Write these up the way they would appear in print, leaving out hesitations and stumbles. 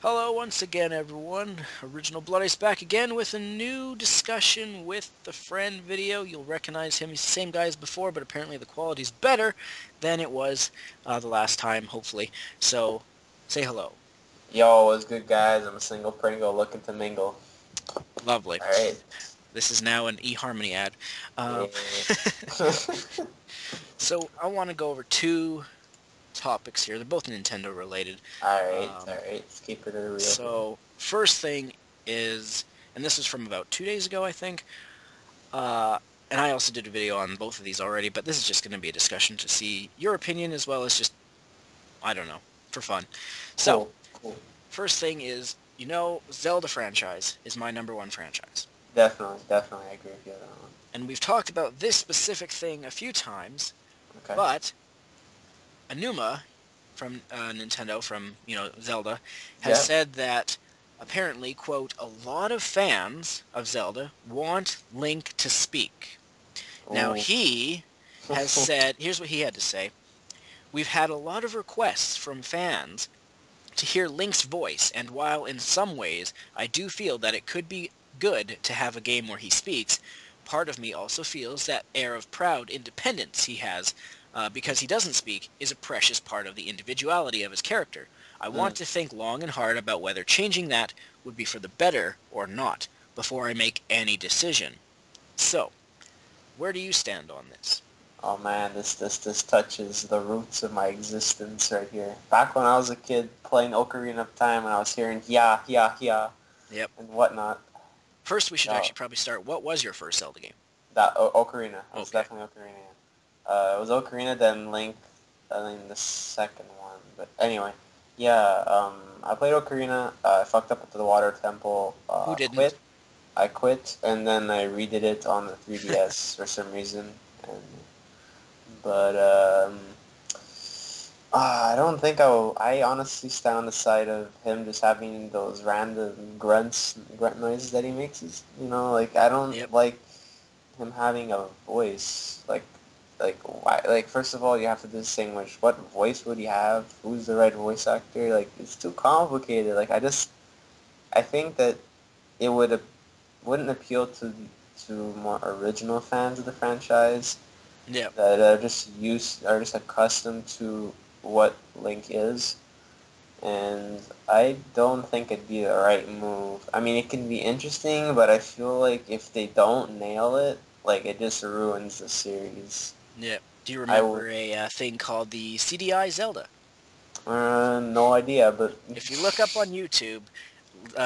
Hello once again, everyone. Original Blood Ice back again with a new discussion with the friend video. You'll recognize him. He's the same guy as before, but apparently the quality's better than it was the last time, hopefully. So, say hello. Yo, what's good, guys? I'm a single Pringle looking to mingle. Lovely. Alright. This is now an eHarmony ad. Um, Yeah. so, I want to go over two topics here. They're both Nintendo related. Alright, Um, alright. Let's keep it a real thing. so, first thing is, and this was from about 2 days ago, I think. Uh, and I also did a video on both of these already, but this is just going to be a discussion to see your opinion as well as just, I don't know, for fun. So, Cool, cool. first thing is, Zelda franchise is my number one franchise. Definitely, definitely, I agree with you on that one. And we've talked about this specific thing a few times, Okay. but Anuma from Nintendo, from, Zelda, has Yeah. said that apparently, quote, a lot of fans of Zelda want Link to speak. Now, Ooh. he has said, here's what he had to say. We've had a lot of requests from fans to hear Link's voice, and while in some ways I do feel that it could be good to have a game where he speaks, part of me also feels that air of proud independence he has, because he doesn't speak, is a precious part of the individuality of his character. I want Mm. to think long and hard about whether changing that would be for the better or not, before I make any decision. So, where do you stand on this? Oh man, this touches the roots of my existence right here. Back when I was a kid playing Ocarina of Time and I was hearing yeah, yeah, yeah Yep. and whatnot. First, we should Uh, actually probably start. What was your first Zelda game? Ocarina. It was Okay. definitely Ocarina. It was Ocarina, then Link, and then the second one. But anyway, yeah, I played Ocarina. I fucked up at the Water Temple. Who didn't? Quit. I quit, and then I redid it on the 3DS for some reason. And but I don't think I honestly stand on the side of him just having those random grunt noises that he makes. Like I don't Yep. like him having a voice. Like why? Like first of all, you have to distinguish what voice would he have? Who's the right voice actor? Like it's too complicated. I think that it wouldn't appeal to more original fans of the franchise Yep. that are just accustomed to what Link is, and I don't think it'd be the right move. I mean, it can be interesting, but I feel like if they don't nail it, like it just ruins the series. Yep. Do you I would, remember a thing called the CDI Zelda? no idea, but If you look up on YouTube,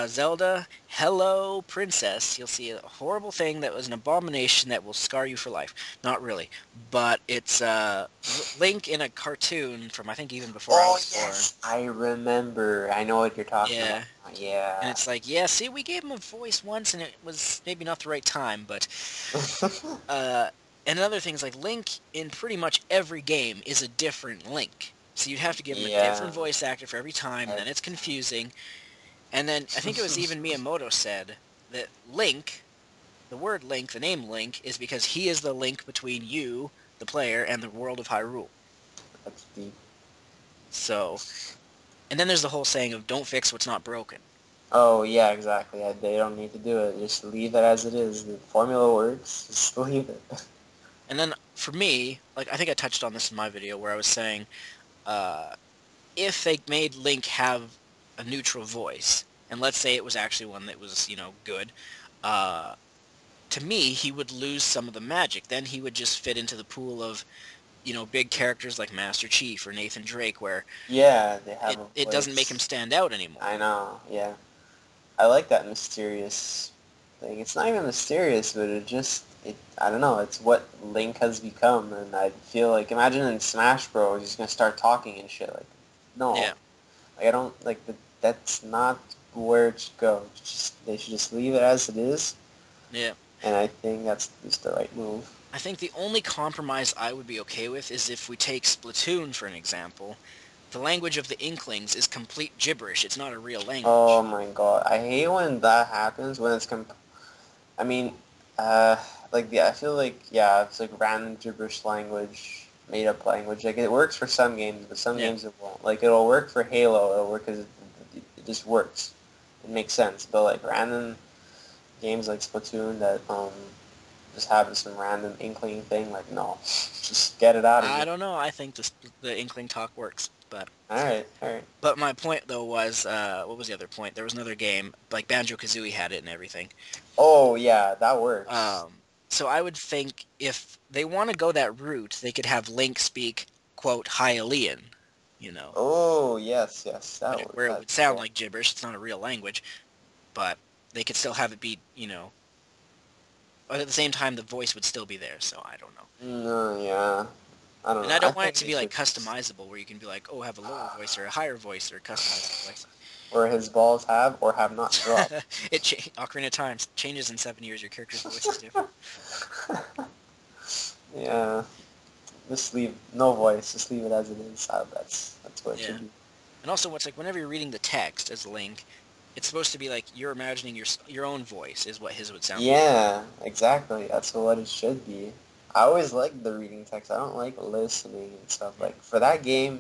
Zelda Hello Princess, you'll see a horrible thing that was an abomination that will scar you for life. Not really, but it's Link in a cartoon from I think even before I oh was born. yes, I remember. I know what you're talking about. Yeah, and Yeah. it's like, yeah, see, we gave him a voice once, and it was maybe not the right time, but Uh, and another thing is like Link in pretty much every game is a different Link. So you'd have to give him a Yeah. different voice actor for every time, and then Every it's time. confusing. And then I think it was even Miyamoto said that Link, the word Link, the name Link, is because he is the link between you, the player, and the world of Hyrule. That's deep. So, and then there's the whole saying of don't fix what's not broken. Oh yeah, exactly. They don't need to do it. Just leave it as it is. The formula works. Just leave it. And then for me, like I think I touched on this in my video where I was saying, uh, if they made Link have a neutral voice, and let's say it was actually one that was, good, uh, to me, he would lose some of the magic. Then he would just fit into the pool of, big characters like Master Chief or Nathan Drake, where Yeah, they have it, a it doesn't make him voice. stand out anymore. I know. Yeah, I like that mysterious thing. It's not even mysterious, but it. I don't know. It's what Link has become, and I feel like imagine in Smash Bros. He's gonna start talking and shit. Like, no, Yeah, like I don't like that. That's not where it should go. They should just leave it as it is, yeah. and I think that's just the right move. I think the only compromise I would be okay with is if we take Splatoon for an example. The language of the Inklings is complete gibberish. It's not a real Oh language. my god, I hate when that happens. When it's I mean, uh, I feel like yeah, it's like random gibberish language, made up language. Like it works for some games, but some Yeah, games it won't. Like it'll work for Halo. It'll work because it just works. It makes sense. But like random games like Splatoon that just have some random inkling thing, like no, just get it out of I here. don't know. I think the Inkling talk works, but All right, all right. my point though was what was the other point? There was another game like Banjo Kazooie had it and everything. Oh yeah, that works. So I would think if they want to go that route, they could have Link speak quote Hylian, you know, Oh yes, yes, where it would that's sound cool. like gibberish. It's not a real language, but they could still have it be, but at the same time the voice would still be there. So I don't know. No, yeah, I don't And know. I I don't want it think to they be like should just customizable, where you can be like, oh, have a lower voice or a higher voice or a customizable voice. where his balls have or have not dropped. Ocarina of Time changes in 7 years. Your character's voice is different. Yeah, just leave no voice. Just leave it as it is. That's what it Yeah. should be. And also, what's like whenever you're reading the text as Link, it's supposed to be like you're imagining your own voice is what his would sound like. Yeah, exactly. That's what it should be. I always like the reading text. I don't like listening and stuff. Yeah. Like for that game,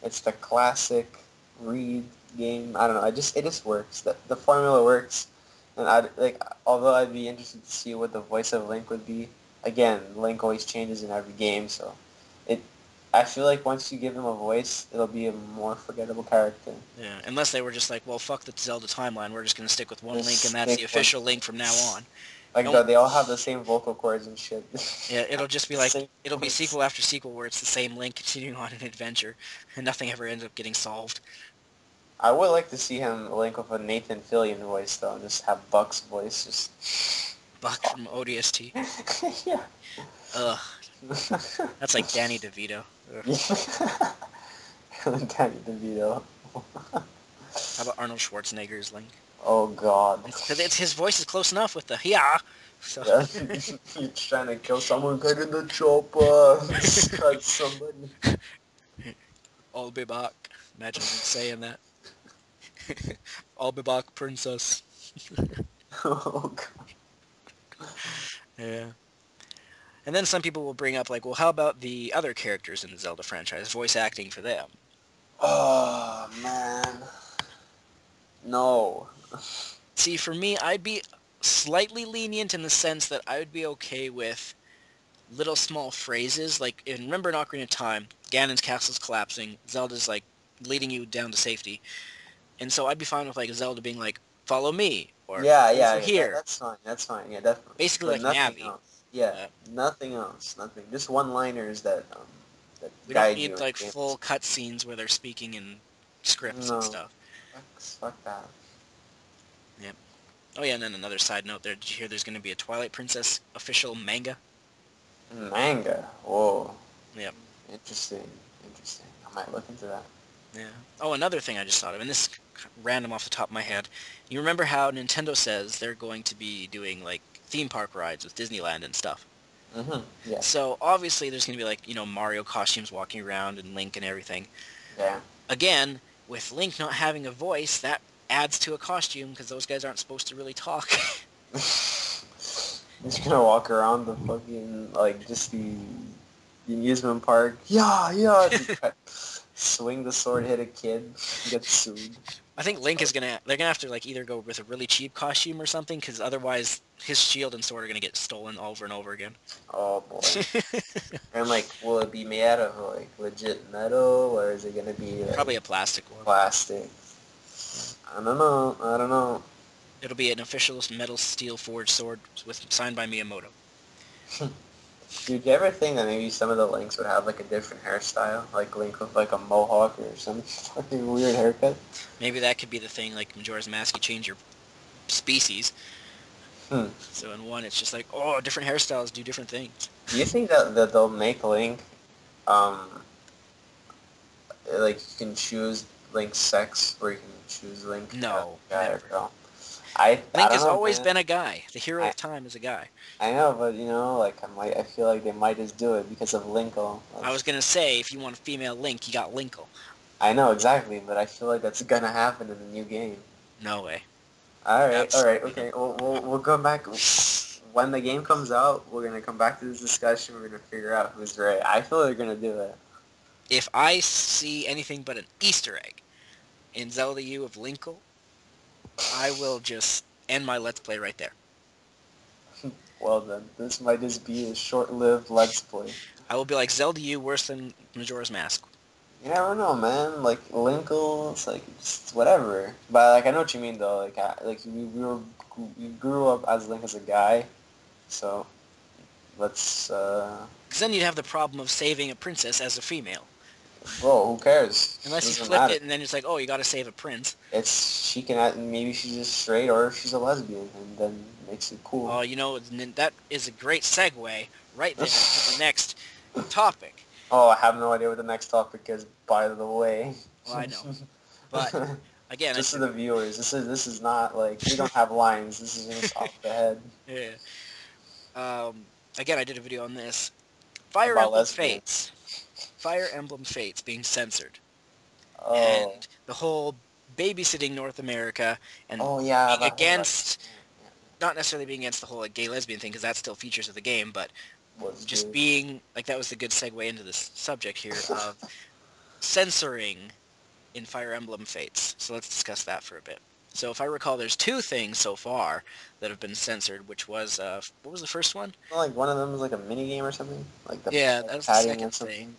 it's the classic read game. I don't know. It just works. The formula works, and I like. Although I'd be interested to see what the voice of Link would be. Again, Link always changes in every game, so it. I feel like once you give him a voice, it'll be a more forgettable character. Yeah. Unless they were just like, well, fuck the Zelda timeline. We're just gonna stick with one Link, Just and that's stick the with official Link from now on. like Don't. they all have the same vocal cords and shit. Yeah. It'll just be like Same it'll be voice. sequel after sequel where it's the same Link continuing on an adventure, and nothing ever ends up getting solved. I would like to see him link with a Nathan Fillion voice though, and just have Buck's voice just Buck talk. from ODST. Yeah. Ugh. That's like Danny DeVito. Ugh. Danny DeVito. How about Arnold Schwarzenegger's Link? Oh God. Because it's his voice is close enough with the yeah. So Yeah. You're trying to kill someone, get in the chopper. Cut somebody. I'll be back. Imagine Link saying that. I'll be back, princess. Oh God. Yeah. And then some people will bring up like, well, how about the other characters in the Zelda franchise, voice acting for them? Oh man. No. See, for me, I'd be slightly lenient in the sense that I would be okay with little small phrases. Like, remember in Ocarina of Time, Ganon's castle's collapsing, Zelda's like leading you down to safety. And so I'd be fine with like Zelda being like, follow me, or Yeah, yeah, over yeah. here. That's fine. That's fine. Yeah, definitely. Basically But like nothing Navi. else. Yeah, But nothing else. Nothing. Just one-liners that we don't guide you need in like the game. full cutscenes where they're speaking in scripts and No. stuff. Fuck that. Yep. Oh yeah, and then another side note there, did you hear there's going to be a Twilight Princess official manga? Manga. Whoa. Yep. Interesting. Interesting. I might look into that. Yeah. Oh, another thing I just thought of, and this is random off the top of my head. You remember how Nintendo says they're going to be doing like theme park rides with Disneyland and stuff? Mm-hmm. Yeah. So obviously there's going to be like, Mario costumes walking around and Link and everything. Yeah. Again, with Link not having a voice, that adds to a costume because those guys aren't supposed to really talk. Just gonna walk around the fucking like just the amusement park. Yeah, yeah. Swing the sword, hit a kid, get sued. I think Link is they're gonna have to like either go with a really cheap costume or something, because otherwise his shield and sword are gonna get stolen over and over again. Oh boy. And like, will it be made out of like legit metal, or is it gonna be like Probably a plastic one. plastic? I don't know. I don't know. It'll be an official metal steel forged sword signed by Miyamoto. Dude, do you ever think that maybe some of the Links would have like a different hairstyle, like Link with like a mohawk or some fucking weird haircut? Maybe that could be the thing, like Majora's Mask, you change your species. Hmm. So in one, it's just like, oh, different hairstyles do different things. Do you think that they'll make Link, um, like you can choose Link's sex, or you can choose Link No, guy or never. girl? I Link don't has know, always man. been a guy. The hero of time is a guy. I know, but like I feel like they might just do it because of Linkle. I was gonna say, if you want a female Link, you got Linkle. I know exactly, but I feel like that's gonna happen in the new game. No way. All right, Absolutely okay. not. We'll go back when the game comes out. We're gonna come back to this discussion. We're gonna figure out who's right. I feel they're gonna do it. If I see anything but an Easter egg in Zelda U of Linkle, I will just end my Let's Play right there. Well then, this might just be a short-lived Let's Play. I will be like Zelda U worse than Majora's Mask. You never know, man. Like Linkle, it's like just whatever. But like I know what you mean though. Like we grew up as Link as a guy, so let's Because then you'd have the problem of saving a princess as a female. bro, who cares? It Unless you doesn't flipped matter. it and then it's like, oh, you gotta save a prince. It's she can act, maybe she's just straight or she's a lesbian, and then makes it cool. Oh, that is a great segue right there to the next topic. Oh, I have no idea what the next topic is. By the way, Well, I know. But, again, just for the viewers, this is not like we don't have lines. This is just off the head yeah. Again, I did a video on this. Fire about Emblem lesbians. Fates. Fire Emblem Fates being censored. Oh, And the whole babysitting North America and oh yeah, being I heard about this. against, not necessarily being against the whole like, gay lesbian thing, because that still features of the game, but Was just good. being, like that was the good segue into this subject here of censoring in Fire Emblem Fates. So let's discuss that for a bit. So if I recall, there's two things so far that have been censored, which was, what was the first one? Like one of them was like a mini game or something, like the Yeah, like that was the padding or second thing. something.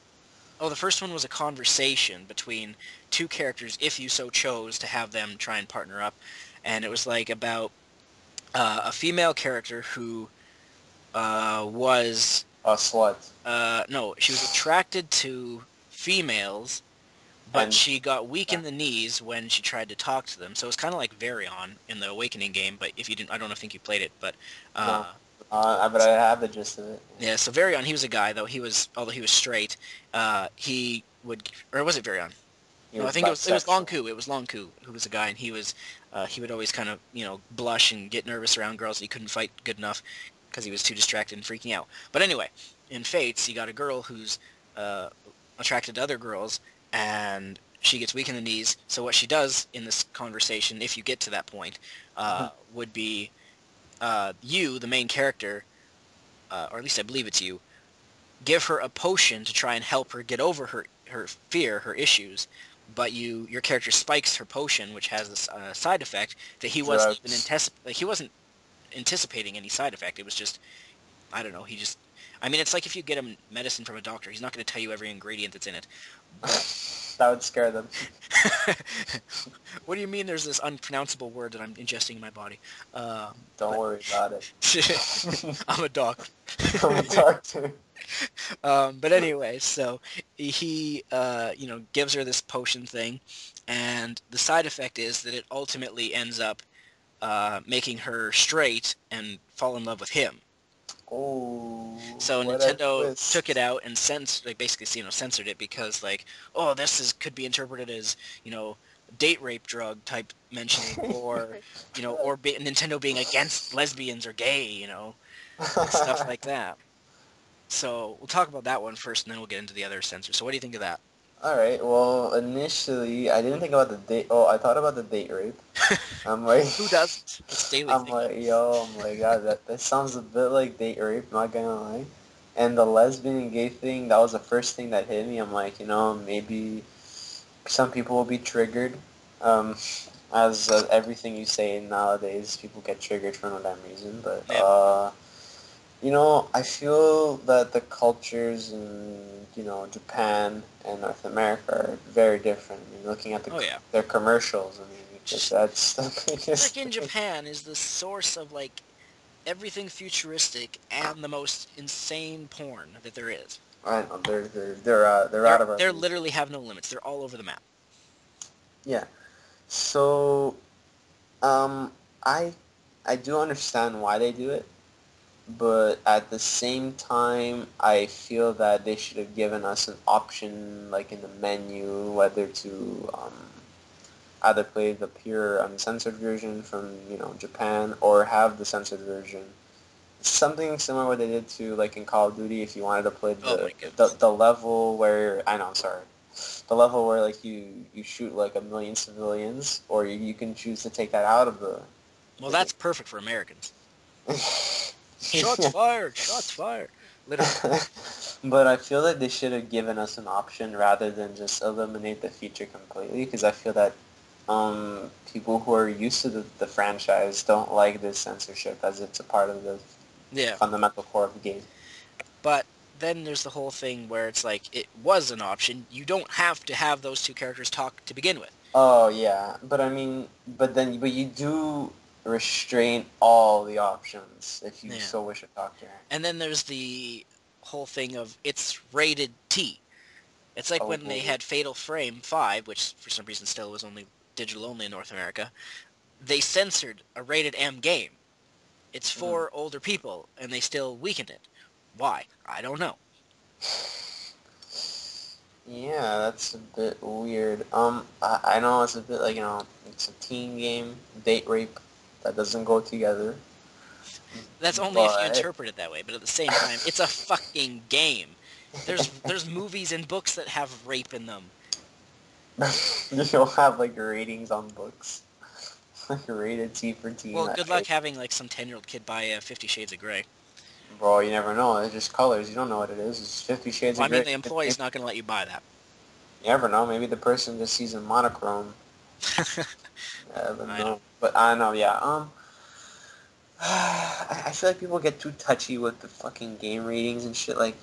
Oh, the first one was a conversation between two characters, if you so chose to have them try and partner up, and it was like about a female character who was A slut. no, she was attracted to females, but And she got weak in the knees when she tried to talk to them. So it's kind of like Varion in the Awakening game, but if you didn't, I don't think you played it, but no, but I have the gist of it. yeah. So Varion, he was a guy though. Although he was straight, he would, or was it Varion? He No, I was think it was bisexual. Longku. It was Longku who was a guy, and he would always kind of blush and get nervous around girls. He couldn't fight good enough because he was too distracted and freaking out. But anyway, in Fates, you got a girl who's uh, attracted to other girls, and she gets weak in the knees. So what she does in this conversation, if you get to that point, would be you, the main character, or at least I believe it's you, give her a potion to try and help her get over her fear, her issues. But your character spikes her potion, which has this side effect that Drugs. he wasn't anticipating any side effect. It was just, I don't know. I mean, it's like if you get a medicine from a doctor, he's not going to tell you every ingredient that's in it. But That would scare them. what do you mean? There's this unpronounceable word that I'm ingesting in my body. Don't But worry about it. I'm a doctor. I'm a doctor. But anyway, so he, gives her this potion thing, and the side effect is that it ultimately ends up making her straight and fall in love with him. Oh, So what a Nintendo took it twist. out and basically, censored it because, like, oh, could be interpreted as, date rape drug type mentioning, or, Nintendo being against lesbians or gay, stuff like that. So we'll talk about that one first, and then we'll get into the other censors. So what do you think of that? All right. Well, initially, I didn't think about the date. Oh, I thought about the date rape. I'm like, Who doesn't? It's a daily I'm thing. like, yo, I'm like, God, that sounds a bit like date rape. Not gonna lie. And the lesbian and gay thing, that was the first thing that hit me. I'm like, maybe some people will be triggered. Um, as everything you say nowadays, people get triggered for no damn reason. But Yep. I feel that the cultures in Japan and North America are very different. I mean, looking at Oh yeah. their commercials, I mean, that's the biggest Frickin' thing. Japan is the source of like everything futuristic and the most insane porn that there is. I know they're They're out of our they're league. literally have no limits. They're all over the map. Yeah. So um, I I do understand why they do it, but at the same time, I feel that they should have given us an option, like in the menu, whether to either play the pure uncensored version from Japan or have the censored version. Something similar what they did to like in Call of Duty. If you wanted to play Oh the my goodness. the level where I know, I'm sorry, the level where like you shoot like a million civilians, or you can choose to take that out of Well, the game. that's perfect for Americans. Shots fired! Shots fired! Literally. But I feel that they should have given us an option rather than just eliminate the feature completely, because I feel that people who are used to the franchise don't like this censorship as it's a part of the Yeah. fundamental core of the game. But then there's the whole thing where it's like it was an option. You don't have to have those two characters talk to begin with. Oh yeah, but I mean, but you do restrain all the options if you Yeah. so wish to talk to her. And then there's the whole thing of it's rated T. It's like when they Oh, had Fatal Frame 5, which for some reason still was only digital only in North America. They censored a rated M game. It's mm. for older people, and they still weakened it. Why? I don't know. Yeah, that's a bit weird. I know it's a bit like, it's a teen game, date rape, that doesn't go together, That's only if you but interpret it that way, but at the same time, it's a fucking game. There's movies and books that have rape in them. you don't have like ratings on books, like rated T for teen. Well, good luck having like some 10-year-old kid buy 50 Shades of Grey. Bro, you never know. It's just colors. You don't know what it is. It's 50 Shades Well, of I mean, Grey. the employee's not going to let you buy that. You never know. Maybe the person just sees a monochrome. I don't I know. know. But I know, yeah. I feel like people get too touchy with the fucking game ratings and shit. Like,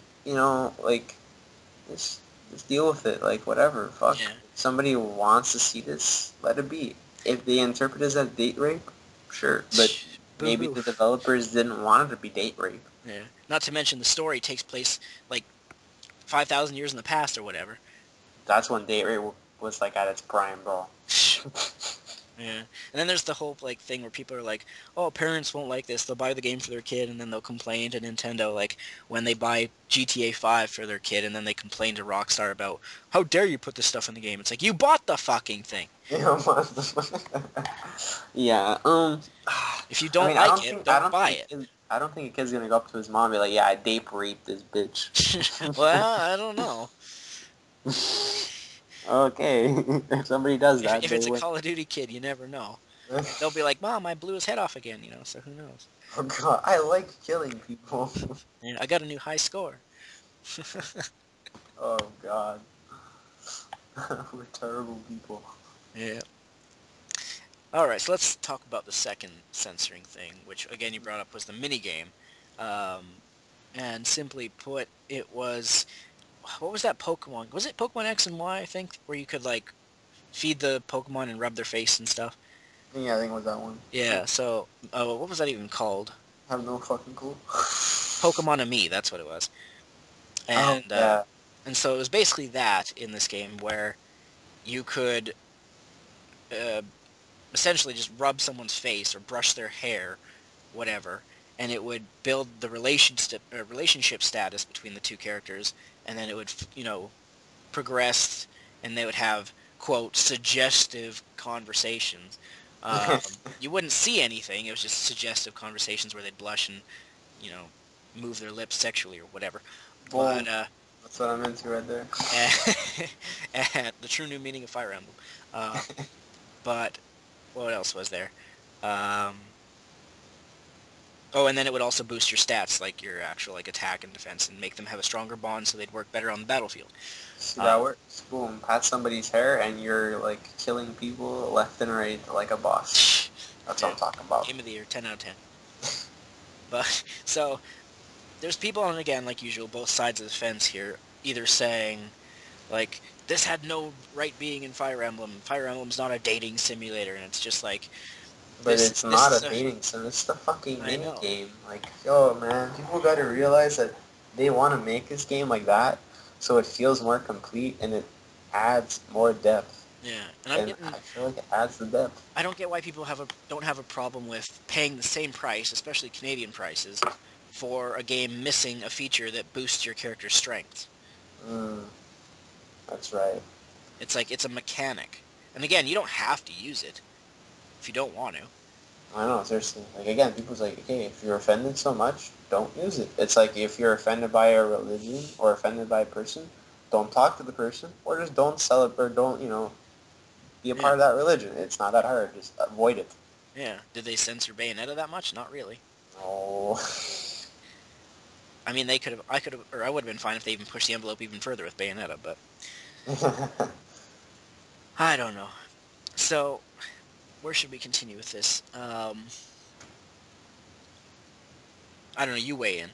like just deal with it. Like, whatever. Fuck. Yeah. If somebody wants to see this, let it be. If they interpret it as a date rape, sure. But maybe Boo-hoo. the developers didn't want it to be date rape. Yeah. Not to mention the story takes place like 5,000 years in the past or whatever. That's when date rape was like at its prime, bro. Yeah. And then there's the whole like thing where people are like, "Oh, parents won't like this. They'll buy the game for their kid and then they'll complain to Nintendo like when they buy GTA 5 for their kid and then they complain to Rockstar about, "How dare you put this stuff in the game?" It's like, "You bought the fucking thing. Yeah, yeah. If you I don't mean, I like don't it, think I don't don't buy think it." I don't think a kid's gonna go up to his mom and be like, "Yeah, I date raped this bitch." Well, I don't know. Okay, if somebody does If that, if they it's a win. Call of Duty kid, you never know. They'll be like, "Mom, I blew his head off again," so who knows? Oh god, I like killing people. Yeah, I got a new high score. Oh god, we're terrible people. Yeah. All right, so let's talk about the second censoring thing, which again you brought up was the minigame. Um, and simply put, it was what was that Pokemon? Was it Pokemon X and Y, I think, where you could like feed the Pokemon and rub their face and stuff? Yeah, I think it was that one. Yeah, so what was that even called? I have no fucking clue. Pokemon Me, that's what it was. Oh And yeah. and so it was basically that in this game where you could uh, essentially just rub someone's face or brush their hair, whatever, and it would build the relationship status between the two characters, and then it would, progress, and they would have, quote, suggestive conversations. You wouldn't see anything. It was just suggestive conversations where they'd blush and, you know, move their lips sexually or whatever. But, Boom. That's what I'm into right there. and, and the true new meaning of Fire Emblem. But what else was there? Um, oh, and then it would also boost your stats, like your actual like attack and defense, and make them have a stronger bond so they'd work better on the battlefield. See Uh, that works. Boom. Pat somebody's hair and you're like killing people left and right like a boss. That's what yeah, I'm talking about. game of the year, 10 out of 10. But so there's people on again, like usual, both sides of the fence here, either saying like this had no right being in Fire Emblem. Fire Emblem's not a dating simulator, and it's just like But this. it's This not is a a. dating sim. It's the fucking I mini know. game. Like, yo, man, people gotta realize that they want to make this game like that, so it feels more complete and it adds more depth. Yeah, and I'm And getting. I feel like it adds the depth. I don't get why people don't have a problem with paying the same price, especially Canadian prices, for a game missing a feature that boosts your character's strength. Mm, that's right. It's like it's a mechanic. And again, you don't have to use it if you don't want to. I don't know, seriously. Like, again, people's like, okay, if you're offended so much, don't use it. It's like if you're offended by a religion or offended by a person, don't talk to the person or just don't celebrate or don't, be a Yeah. part of that religion. It's not that hard. Just avoid it. Yeah. Did they censor Bayonetta that much? Not really. Oh. I mean, I could have, or I would have been fine if they even pushed the envelope even further with Bayonetta, but I don't know. So, where should we continue with this? I don't know. You weigh in.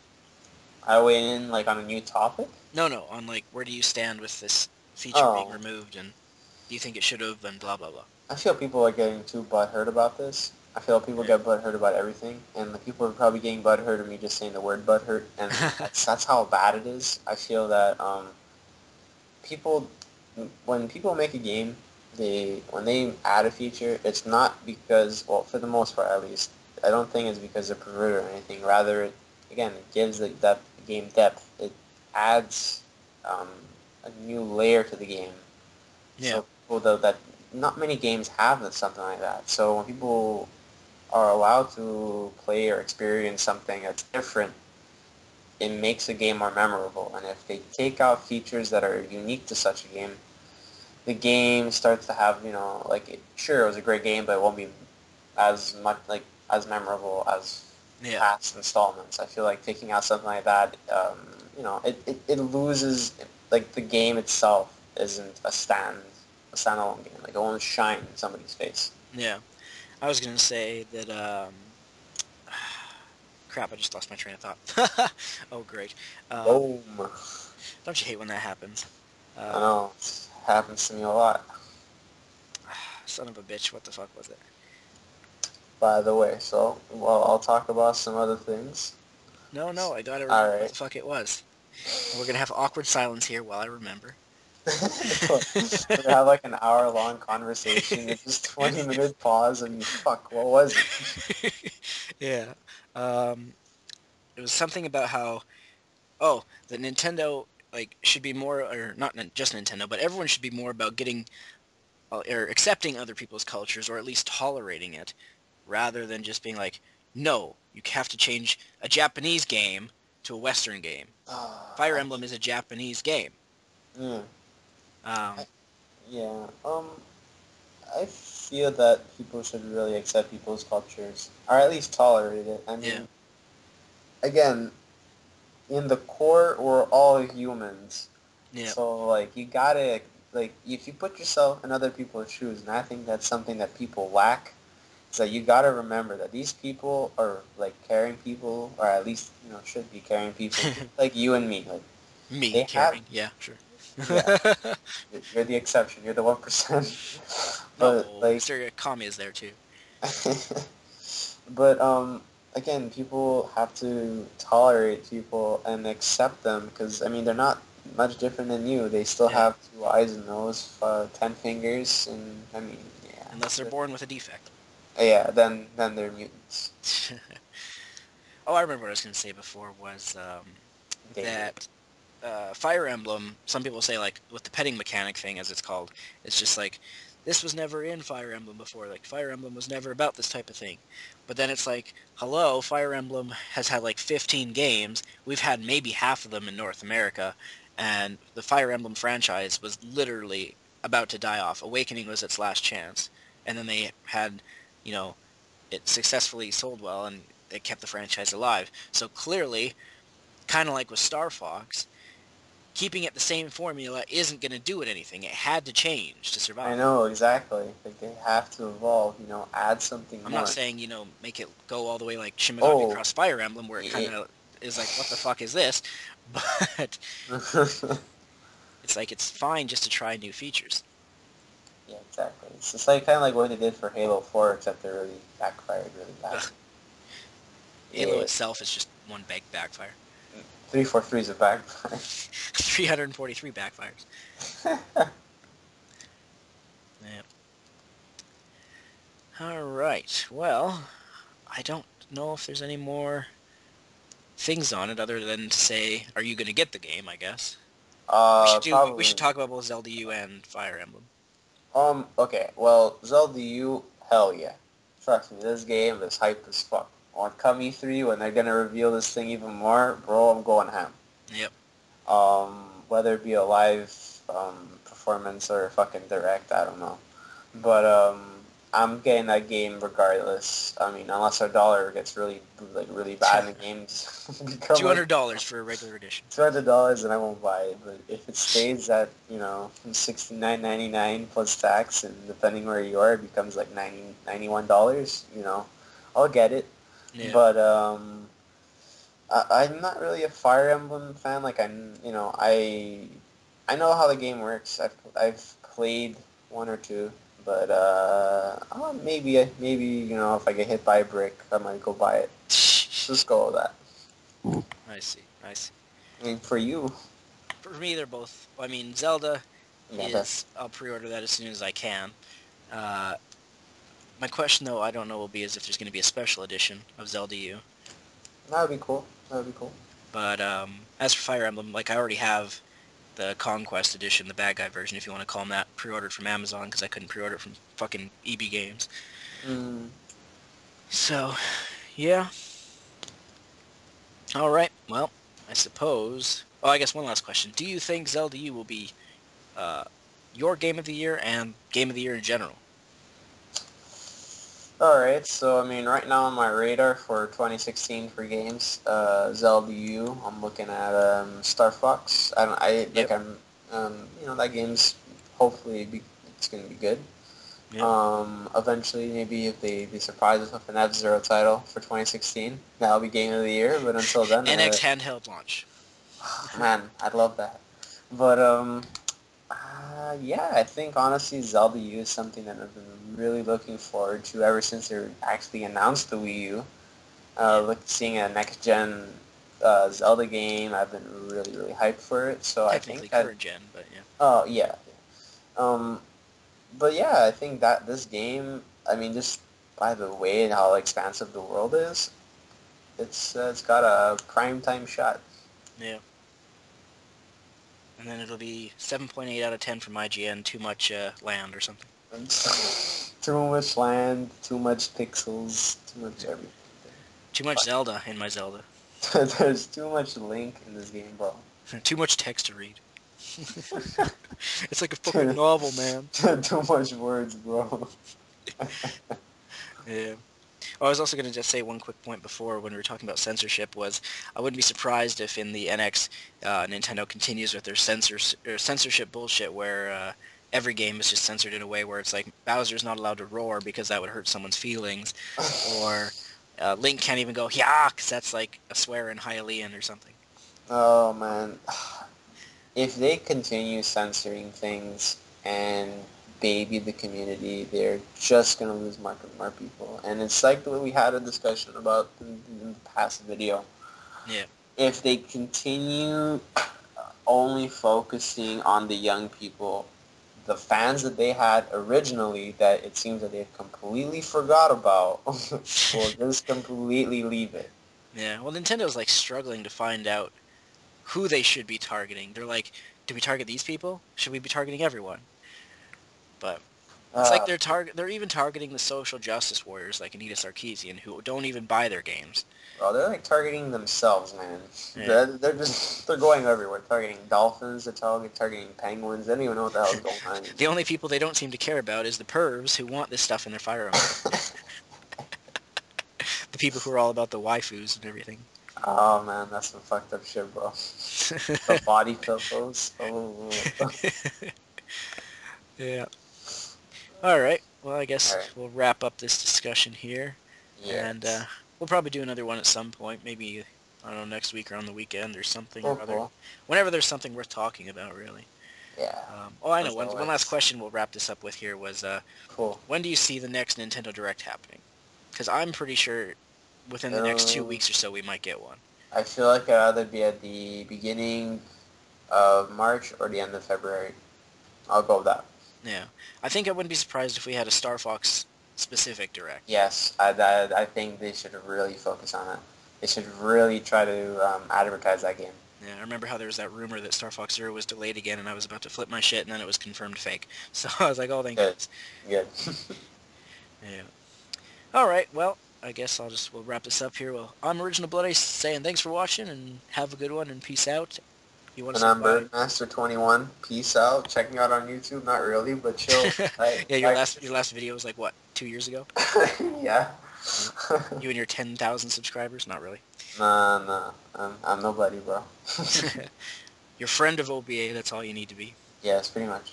I weigh in like on a new topic. No. On like, where do you stand with this feature being Oh, removed, and do you think it should have, and blah blah blah. I feel people are getting too butthurt about this. I feel people Yeah. get butthurt about everything, and the people are probably getting butthurt of me just saying the word butthurt, and that's how bad it is. I feel that people, when people make a game, when they add a feature, it's not because, well, for the most part at least, I don't think it's because they're perverted or anything. Rather, again, it gives that game depth. It adds um, a new layer to the game. Yeah. So people that not many games have something like that. So when people are allowed to play or experience something that's different, it makes a game more memorable. And if they take out features that are unique to such a game, the game starts to have, like sure it was a great game, but it won't be as much like as memorable as Yeah. past installments. I feel like taking out something like that, it loses like the game itself isn't a standalone game. Like it won't shine in somebody's face. Yeah. I was gonna say that. Crap! I just lost my train of thought. Oh, great. Um, Boom. don't you hate when that happens? I Um, know it happens to me a lot. son of a bitch. What the fuck was it? By the way, so well, I'll talk about some other things. No. I gotta All remember what right. the fuck it was. And we're gonna have awkward silence here while I remember. We're gonna have like an hour-long conversation with just 20-minute pause and fuck, what was it? Yeah. Um, it was something about how that Nintendo like should be more, or not just Nintendo, but everyone should be more about getting or accepting other people's cultures, or at least tolerating it, rather than just being like, no, you have to change a Japanese game to a Western game. Fire I, Emblem is a Japanese game. mm, Um, I, yeah, I feel that people should really accept people's cultures, or at least tolerate it. I yeah, mean, again, in the core, we're all humans. yeah. So, like, you gotta, like, if you put yourself in other people's shoes, and I think that's something that people lack, is that you gotta remember that these people are, like, caring people, or at least, should be caring people, just like you and me. Like, Me they have, caring, yeah, sure. yeah, you're the exception, you're the 1%. But, No, like, Mr. Kami is there too. but again, people have to tolerate people and accept them because I mean they're not much different than you. They still Yeah, have two eyes and nose, 10 fingers, and I mean, yeah, unless they're born with a defect. yeah. Then they're mutants. Oh, I remember what I was going to say before was Danger. that Fire Emblem, some people say, like, with the petting mechanic thing, as it's called, it's just like, this was never in Fire Emblem before. Like, Fire Emblem was never about this type of thing. But then it's like, hello, Fire Emblem has had like 15 games. We've had maybe half of them in North America. And the Fire Emblem franchise was literally about to die off. Awakening was its last chance. And then they had, you know, it successfully sold well and it kept the franchise alive. So clearly, kind of like with Star Fox, keeping it the same formula isn't going to do it anything. It had to change to I survive. know exactly. Like they have to evolve. Add something I'm not more. saying, make it go all the way like Shin Megami Oh, Cross Fire Emblem, where it kind yeah. of is like, what the fuck is this? But it's like, it's fine just to try new features. Yeah, exactly. It's just like kind of like what they did for Halo 4, except it really backfired really badly. Ugh. Halo Yeah, itself is just one big backfire. 343 is a backfire. 343 backfires. Yeah. All right. Well, I don't know if there's any more things on it other than to say, are you going to get the game, I guess. We should Probably. talk about both Zelda U and Fire Emblem. Okay. Well, Zelda U, hell yeah. Trust me, this game is hype as fuck. On come E3, when they're gonna reveal this thing even more, bro, I'm going ham. Yep. Whether it be a live performance or a fucking direct, I don't know. But I'm getting that game regardless. I mean, unless our dollar gets really bad and the games become like $200 for a regular edition. $200, and I won't buy it. But if it stays at $69.99 plus tax, and depending where you are, it becomes like $91. I'll get it. Yeah. But I'm not really a Fire Emblem fan. Like I know how the game works. I've played one or two, but maybe if I get hit by a brick, I might go buy it. Just go with that. I see. I see. I mean, for you, For me, they're both. I mean, Zelda yeah, is. I'll pre-order that as soon as I can. Uh, my question, though, I don't know, will be is if there's going to be a special edition of Zelda U. that would be cool. That would be cool. But as for Fire Emblem, like I already have the Conquest edition, the bad guy version, if you want to call them that, pre-ordered from Amazon because I couldn't pre-order it from fucking EB Games. Mm. So, yeah. All right. Well, I suppose. Oh, I guess one last question. Do you think Zelda U will be your game of the year and game of the year in general? All right, so I mean, right now on my radar for 2016 for games, Zelda U. I'm looking at Star Fox. I don't, I like Yep. that game's it's gonna be good. Yep. Eventually, maybe if they surprise us with an F-Zero title for 2016, that'll be game of the year. But until then, NX handheld launch. man, I'd love that. But yeah, I think honestly Zelda U is something that I've been really looking forward to ever since they actually announced the Wii U. Yeah. Seeing a next gen Zelda game, I've been really hyped for it. So I Technically think that current gen, but yeah. oh yeah, um, but yeah, I think that this game, I mean, just by the way and how expansive the world is, it's got a prime time shot. Yeah. And then it'll be 7.8 out of 10 from IGN, too much land or something. Too much land, too much pixels, too much everything. Too much Zelda in my Zelda. There's too much Link in this game, bro. Too much text to read. It's like a fucking novel, man. Too much words, bro. Yeah. Oh, I was also going to just say one quick point before when we were talking about censorship was I wouldn't be surprised if in the NX Nintendo continues with their censorship bullshit where every game is just censored in a way where it's like Bowser's not allowed to roar because that would hurt someone's feelings, or Link can't even go yeah because that's like a swear in Hylian or something. Oh man, if they continue censoring things and baby the community, they're just gonna lose more people. And it's like what we had a discussion about in the past video. Yeah. If they continue only focusing on the young people, the fans that they had originally that it seems that they've completely forgot about will just completely leave it. Yeah. Well, Nintendo's like struggling to find out who they should be targeting. They're like, do we target these people? Should we be targeting everyone? But it's like Uh, they're even targeting the social justice warriors like Anita Sarkeesian who don't even buy their games. Bro, they're like targeting themselves, man. Yeah. They're going everywhere. Targeting dolphins, they're targeting penguins. They don't even know what the hell's going on. The only people they don't seem to care about is the pervs who want this stuff in their Fire Emblem. The people who are all about the waifus and everything. Oh man, that's some fucked up shit, bro. The body pillows. Oh. Yeah. All right. Well, I guess Alright. we'll wrap up this discussion here, and Yes. we'll probably do another one at some point. Maybe I don't know, next week or on the weekend or something Cool, or other. cool. Whenever there's something worth talking about, really. Yeah. Oh, I know. As One last always. question we'll wrap this up with here was, Cool. when do you see the next Nintendo Direct happening? Because I'm pretty sure within the next 2 weeks or so we might get one. I feel like it'd either be at the beginning of March or the end of February. I'll go with that. Yeah. I think I wouldn't be surprised if we had a Star Fox specific Direct. Yes, I think they should really focus on it. They should really try to advertise that game. Yeah, I remember how there was that rumor that Star Fox Zero was delayed again, and I was about to flip my shit, and then it was confirmed fake. So I was like, oh, thank Good. goodness. Good. Yeah. All right, well, I guess we'll wrap this up here. Well, I'm Original Blood Ace saying thanks for watching, and have a good one, and peace out. You want to And say I'm bye? Birdmaster21. Peace out. Checking out on YouTube, not really, but chill. Yeah, your Like, last video was like what? 2 years ago? Yeah. You and your 10,000 subscribers? Not really. Nah. I'm nobody, bro. You're friend of OBA, that's all you need to be. Yes, pretty much.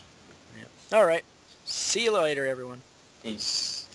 Yeah. All right. See you later, everyone. Peace.